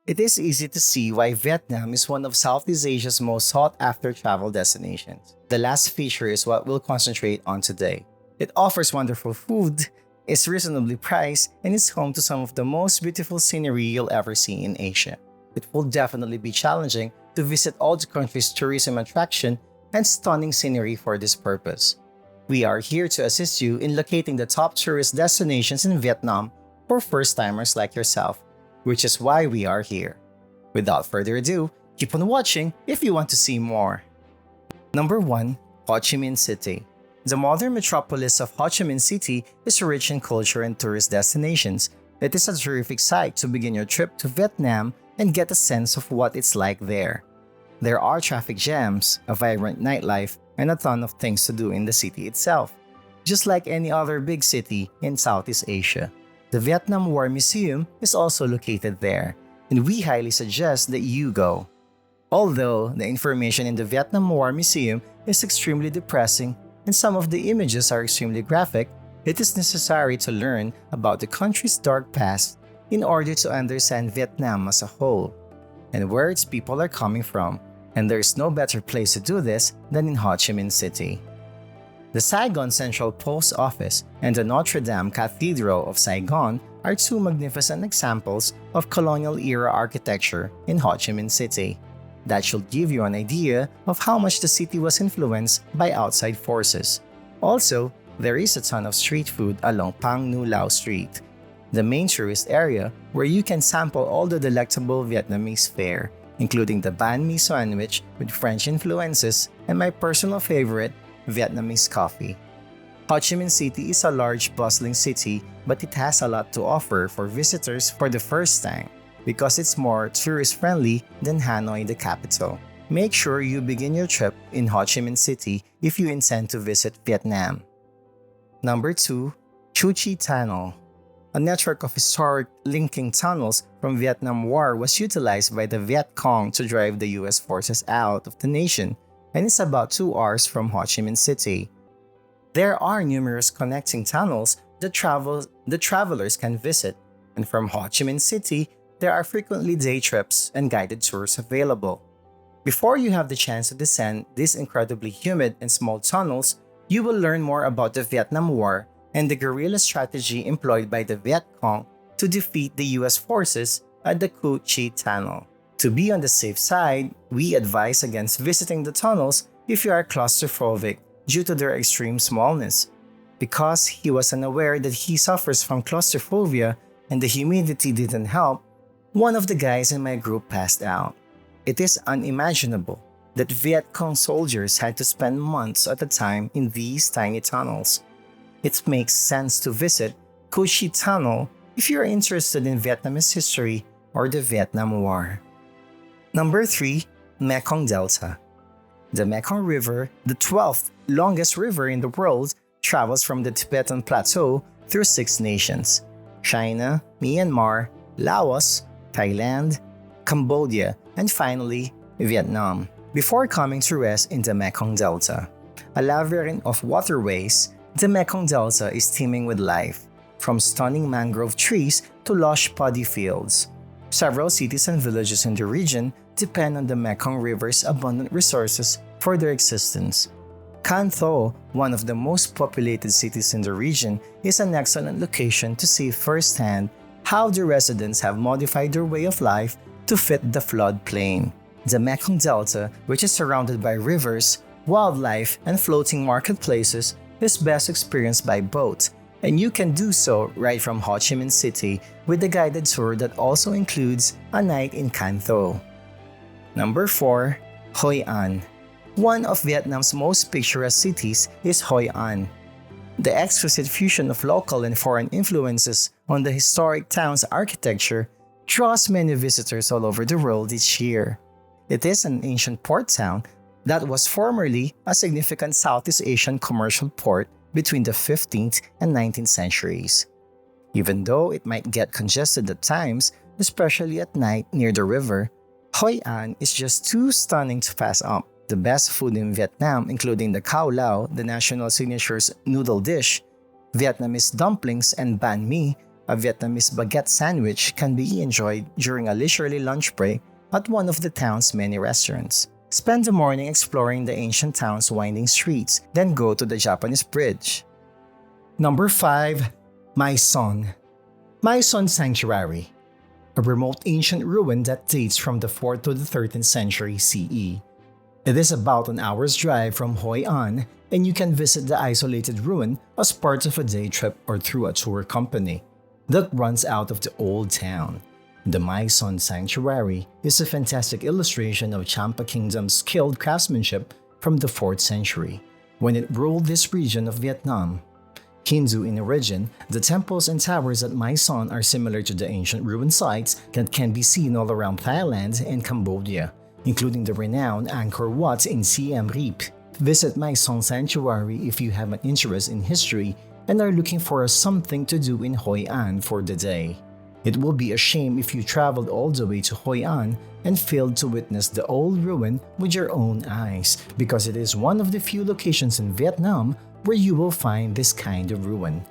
It is easy to see why Vietnam is one of Southeast Asia's most sought-after travel destinations. The last feature is what we'll concentrate on today. It offers wonderful food, is reasonably priced, and is home to some of the most beautiful scenery you'll ever see in Asia. It will definitely be challenging to visit all the country's tourism attraction and stunning scenery for this purpose. We are here to assist you in locating the top tourist destinations in Vietnam for first-timers like yourself, which is why we are here. Without further ado, keep on watching if you want to see more. Number 1. Ho Chi Minh City. The modern metropolis of Ho Chi Minh City is rich in culture and tourist destinations. It is a terrific site to begin your trip to Vietnam and get a sense of what it's like there. There are traffic jams, a vibrant nightlife, and a ton of things to do in the city itself, just like any other big city in Southeast Asia. The Vietnam War Museum is also located there, and we highly suggest that you go. Although the information in the Vietnam War Museum is extremely depressing and some of the images are extremely graphic, it is necessary to learn about the country's dark past in order to understand Vietnam as a whole and where its people are coming from, and there is no better place to do this than in Ho Chi Minh City. The Saigon Central Post Office and the Notre Dame Cathedral of Saigon are two magnificent examples of colonial-era architecture in Ho Chi Minh City. That should give you an idea of how much the city was influenced by outside forces. Also, there is a ton of street food along Phang Nu Lao Street, the main tourist area where you can sample all the delectable Vietnamese fare, including the banh mi sandwich with French influences and my personal favorite, Vietnamese coffee. Ho Chi Minh City is a large, bustling city, but it has a lot to offer for visitors for the first time because it's more tourist-friendly than Hanoi, the capital. Make sure you begin your trip in Ho Chi Minh City if you intend to visit Vietnam. Number 2. Chu Chi Tunnel. A network of historic linking tunnels from Vietnam War was utilized by the Viet Cong to drive the US forces out of the nation, and it's about 2 hours from Ho Chi Minh City. There are numerous connecting tunnels that travelers can visit, and from Ho Chi Minh City, there are frequently day trips and guided tours available. Before you have the chance to descend these incredibly humid and small tunnels, you will learn more about the Vietnam War and the guerrilla strategy employed by the Viet Cong to defeat the US forces at the Cu Chi Tunnel. To be on the safe side, we advise against visiting the tunnels if you are claustrophobic due to their extreme smallness. Because he was unaware that he suffers from claustrophobia and the humidity didn't help, one of the guys in my group passed out. It is unimaginable that Viet Cong soldiers had to spend months at a time in these tiny tunnels. It makes sense to visit Cu Chi Tunnel if you are interested in Vietnamese history or the Vietnam War. Number 3. Mekong Delta. The Mekong River, the 12th longest river in the world, travels from the Tibetan Plateau through 6 nations: China, Myanmar, Laos, Thailand, Cambodia, and finally, Vietnam, before coming to rest in the Mekong Delta. A labyrinth of waterways, the Mekong Delta is teeming with life, from stunning mangrove trees to lush paddy fields. Several cities and villages in the region depend on the Mekong River's abundant resources for their existence. Can Tho, one of the most populated cities in the region, is an excellent location to see firsthand how the residents have modified their way of life to fit the floodplain. The Mekong Delta, which is surrounded by rivers, wildlife, and floating marketplaces, is best experienced by boat, and you can do so right from Ho Chi Minh City with a guided tour that also includes a night in Can Tho. Number 4. Hoi An. One of Vietnam's most picturesque cities is Hoi An. The exquisite fusion of local and foreign influences on the historic town's architecture draws many visitors all over the world each year. It is an ancient port town that was formerly a significant Southeast Asian commercial port between the 15th and 19th centuries. Even though it might get congested at times, especially at night near the river, Hoi An is just too stunning to pass up. The best food in Vietnam, including the Khao Lao, the national signature's noodle dish, Vietnamese dumplings, and banh mi, A Vietnamese baguette sandwich can be enjoyed during a leisurely lunch break at one of the town's many restaurants. Spend the morning exploring the ancient town's winding streets, then go to the Japanese bridge. Number 5. My Son. My Son Sanctuary, a remote ancient ruin that dates from the 4th to the 13th century CE. It is about an hour's drive from Hoi An, and you can visit the isolated ruin as part of a day trip or through a tour company that runs out of the old town. The My Son Sanctuary is a fantastic illustration of Champa Kingdom's skilled craftsmanship from the 4th century, when it ruled this region of Vietnam. Hindu in origin, the temples and towers at My Son are similar to the ancient ruin sites that can be seen all around Thailand and Cambodia, including the renowned Angkor Wat in Siem Reap. Visit My Son Sanctuary if you have an interest in history and are looking for something to do in Hoi An for the day. It will be a shame if you traveled all the way to Hoi An and failed to witness the old ruin with your own eyes, because it is one of the few locations in Vietnam where you will find this kind of ruin.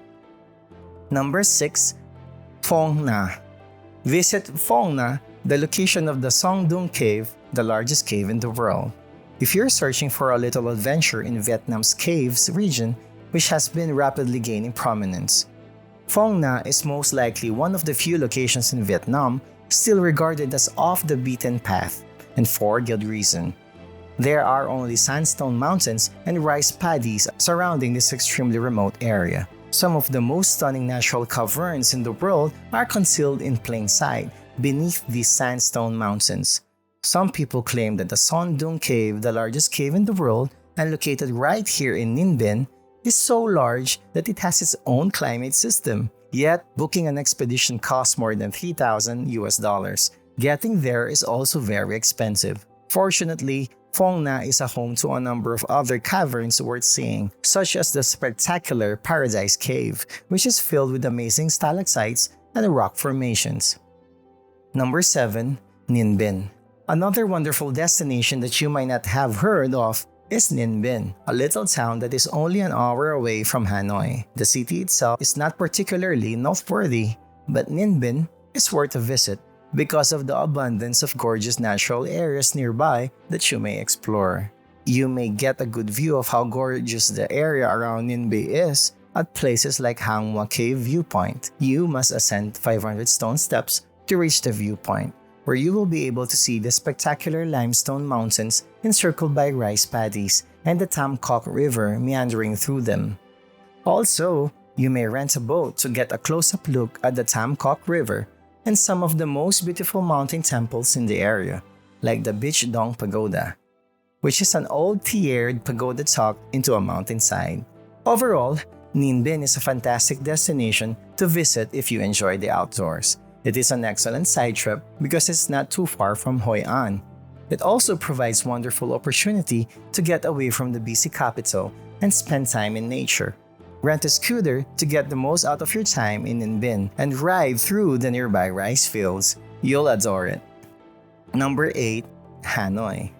Number 6. Phong Nha. Visit Phong Nha, the location of the Song Dung Cave, the largest cave in the world. If you're searching for a little adventure in Vietnam's caves region, which has been rapidly gaining prominence, Phong Nha is most likely one of the few locations in Vietnam still regarded as off the beaten path, and for good reason. There are only sandstone mountains and rice paddies surrounding this extremely remote area. Some of the most stunning natural caverns in the world are concealed in plain sight beneath these sandstone mountains. Some people claim that the Son Dung Cave, the largest cave in the world and located right here in Ninh Binh, is so large that it has its own climate system. Yet, booking an expedition costs more than $3,000. Getting there is also very expensive. Fortunately, Phong Nha is a home to a number of other caverns worth seeing, such as the spectacular Paradise Cave, which is filled with amazing stalactites and rock formations. Number 7. Ninh Binh. Another wonderful destination that you might not have heard of is Ninh Binh, a little town that is only an hour away from Hanoi. The city itself is not particularly noteworthy, but Ninh Binh is worth a visit because of the abundance of gorgeous natural areas nearby that you may explore. You may get a good view of how gorgeous the area around Ninh Binh is at places like Hang Hoa Cave Viewpoint. You must ascend 500 stone steps to reach the viewpoint, where you will be able to see the spectacular limestone mountains encircled by rice paddies and the Tam Coc River meandering through them. Also, you may rent a boat to get a close-up look at the Tam Coc River and some of the most beautiful mountain temples in the area, like the Beach Dong Pagoda, which is an old tiered pagoda tucked into a mountainside. Overall, Ninh Binh is a fantastic destination to visit if you enjoy the outdoors. It is an excellent side trip because it's not too far from Hoi An. It also provides wonderful opportunity to get away from the busy capital and spend time in nature. Rent a scooter to get the most out of your time in Ninh Binh and ride through the nearby rice fields. You'll adore it. Number 8. Hanoi.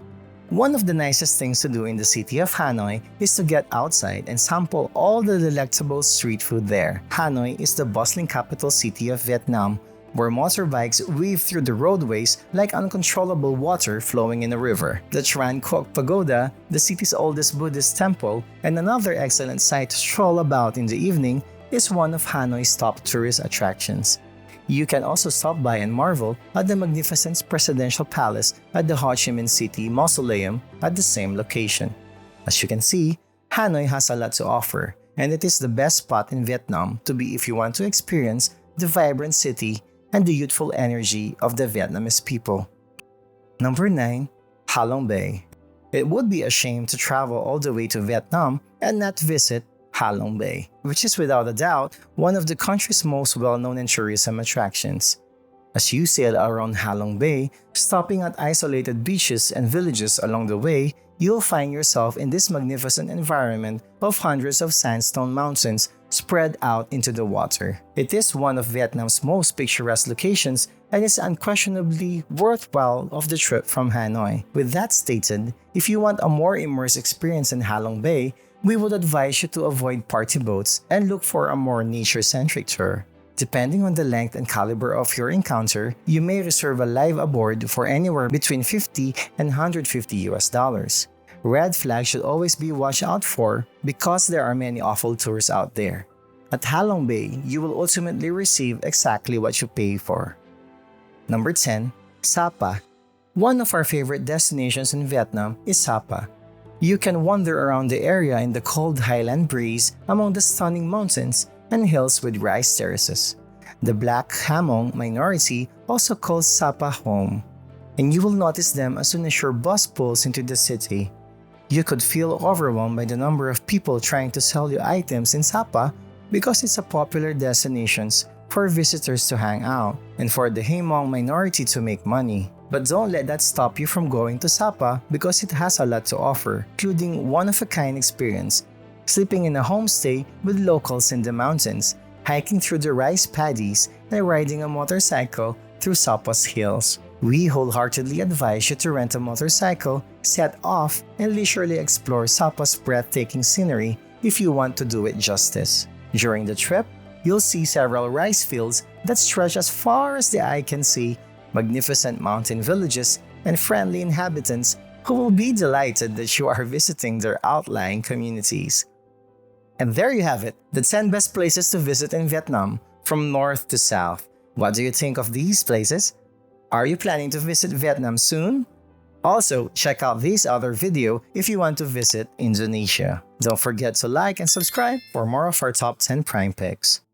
One of the nicest things to do in the city of Hanoi is to get outside and sample all the delectable street food there. Hanoi is the bustling capital city of Vietnam, where motorbikes weave through the roadways like uncontrollable water flowing in a river. The Tran Quoc Pagoda, the city's oldest Buddhist temple, and another excellent site to stroll about in the evening, is one of Hanoi's top tourist attractions. You can also stop by and marvel at the magnificent presidential palace at the Ho Chi Minh City Mausoleum at the same location. As you can see, Hanoi has a lot to offer, and it is the best spot in Vietnam to be if you want to experience the vibrant city and the youthful energy of the Vietnamese people. Number 9. Ha Long Bay. It would be a shame to travel all the way to Vietnam and not visit Ha Long Bay, which is without a doubt one of the country's most well-known and tourism attractions. As you sail around Ha Long Bay, stopping at isolated beaches and villages along the way, you'll find yourself in this magnificent environment of hundreds of sandstone mountains spread out into the water. It is one of Vietnam's most picturesque locations and is unquestionably worthwhile of the trip from Hanoi. With that stated, if you want a more immersive experience in Ha Long Bay, we would advise you to avoid party boats and look for a more nature-centric tour. Depending on the length and caliber of your encounter, you may reserve a live aboard for anywhere between 50 and 150 US dollars. Red flags should always be watched out for because there are many awful tours out there. At Halong Bay, you will ultimately receive exactly what you pay for. Number 10. Sapa. One of our favorite destinations in Vietnam is Sapa. You can wander around the area in the cold highland breeze among the stunning mountains and hills with rice terraces. The Black Hmong minority also calls Sapa home, and you will notice them as soon as your bus pulls into the city. You could feel overwhelmed by the number of people trying to sell you items in Sapa because it's a popular destination for visitors to hang out and for the Hmong minority to make money. But don't let that stop you from going to Sapa because it has a lot to offer, including one-of-a-kind experience, sleeping in a homestay with locals in the mountains, hiking through the rice paddies, and riding a motorcycle through Sapa's hills. We wholeheartedly advise you to rent a motorcycle, set off, and leisurely explore Sapa's breathtaking scenery if you want to do it justice. During the trip, you'll see several rice fields that stretch as far as the eye can see, magnificent mountain villages, and friendly inhabitants who will be delighted that you are visiting their outlying communities. And there you have it, the 10 best places to visit in Vietnam, from north to south. What do you think of these places? Are you planning to visit Vietnam soon? Also, check out this other video if you want to visit Indonesia. Don't forget to like and subscribe for more of our top 10 prime picks.